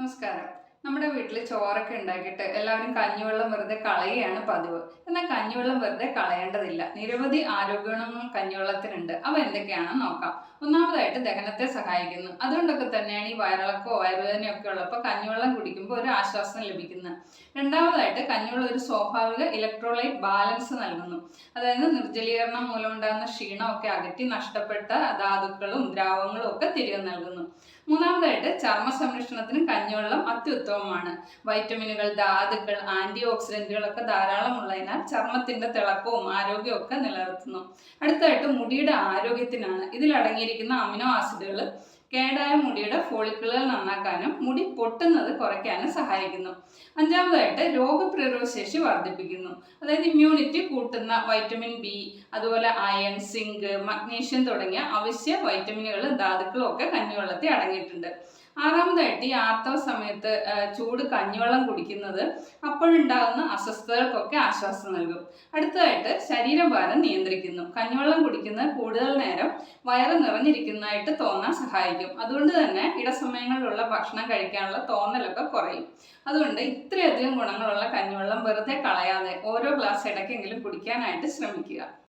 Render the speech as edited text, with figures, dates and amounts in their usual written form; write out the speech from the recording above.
നമസ്കാരം. നമ്മുടെ വീട്ടിൽ ചോറൊക്കെ ഉണ്ടാക്കിയിട്ട് എല്ലാവരും കഞ്ഞിവെള്ളം വെറുതെ കളയുകയാണ് പതിവ്. എന്നാൽ കഞ്ഞിവെള്ളം വെറുതെ കളയേണ്ടതില്ല. നിരവധി ആരോഗ്യഗുണങ്ങൾ കഞ്ഞിവെള്ളത്തിനുണ്ട്. അവ എന്തൊക്കെയാണെന്ന് നോക്കാം. ഒന്നാമതായിട്ട് ദഹനത്തെ സഹായിക്കുന്നു. അതുകൊണ്ടൊക്കെ തന്നെയാണ് ഈ വയറിളക്കമോ വയറുവേദനയോ ഒക്കെ ഉള്ളപ്പോൾ കഞ്ഞിവെള്ളം കുടിക്കുമ്പോൾ ഒരു ആശ്വാസം ലഭിക്കുന്നത്. രണ്ടാമതായിട്ട് കഞ്ഞിവെള്ളം ഒരു സ്വാഭാവിക ഇലക്ട്രോലൈറ്റ് ബാലൻസ് നൽകുന്നു. അതായത് നിർജ്ജലീകരണം മൂലമുണ്ടാകുന്ന ക്ഷീണമൊക്കെ അകറ്റി നഷ്ടപ്പെട്ട ധാതുക്കളും ദ്രാവകങ്ങളും ഒക്കെ തിരികെ നൽകുന്നു. മൂന്നാമതായിട്ട് ചർമ്മ സംരക്ഷണത്തിന് കഞ്ഞിവെള്ളം അത്യുത്തമമാണ്. വൈറ്റമിനുകൾ, ധാതുക്കൾ, ആന്റി ഓക്സിഡന്റുകളൊക്കെ ധാരാളം ഉള്ളതിനാൽ ചർമ്മത്തിന്റെ തിളക്കവും ആരോഗ്യവും ഒക്കെ നിലനിർത്തുന്നു. അടുത്തായിട്ട് മുടിയുടെ ആരോഗ്യത്തിനാണ്. ഇതിൽ അടങ്ങിയിരിക്കുന്ന അമിനോ ആസിഡുകൾ കേടായ മുടിയുടെ ഫോളിക്കിളുകൾ നന്നാക്കാനും മുടി പൊട്ടുന്നത് കുറയ്ക്കാനും സഹായിക്കുന്നു. അഞ്ചാമതായിട്ട് രോഗപ്രതിരോധ ശേഷി വർദ്ധിപ്പിക്കുന്നു. അതായത് ഇമ്മ്യൂണിറ്റി കൂട്ടുന്ന വൈറ്റമിൻ ബി, അതുപോലെ അയൺ, സിങ്ക്, മഗ്നീഷ്യം തുടങ്ങിയ അവശ്യ വൈറ്റമിനുകളും ധാതുക്കളും ഒക്കെ കഞ്ഞിവെള്ളത്തിൽ അടങ്ങിയിട്ടുണ്ട്. ആറാമതായിട്ട് ഈ ആർത്തവ സമയത്ത് ചൂട് കഞ്ഞിവെള്ളം കുടിക്കുന്നത് അപ്പോഴുണ്ടാകുന്ന അസ്വസ്ഥതകൾക്കൊക്കെ ആശ്വാസം നൽകും. അടുത്തതായിട്ട് ശരീരഭാരം നിയന്ത്രിക്കുന്നു. കഞ്ഞിവെള്ളം കുടിക്കുന്നത് കൂടുതൽ നേരം വയറ് നിറഞ്ഞിരിക്കുന്നതായിട്ട് തോന്നാൻ സഹായിക്കും. അതുകൊണ്ട് തന്നെ ഇടസമയങ്ങളിലുള്ള ഭക്ഷണം കഴിക്കാനുള്ള തോന്നലൊക്കെ കുറയും. അതുകൊണ്ട് ഇത്രയധികം ഗുണങ്ങളുള്ള കഞ്ഞിവെള്ളം വെറുതെ കളയാതെ ഓരോ ഗ്ലാസ് ഇടയ്ക്കെങ്കിലും കുടിക്കാനായിട്ട് ശ്രമിക്കുക.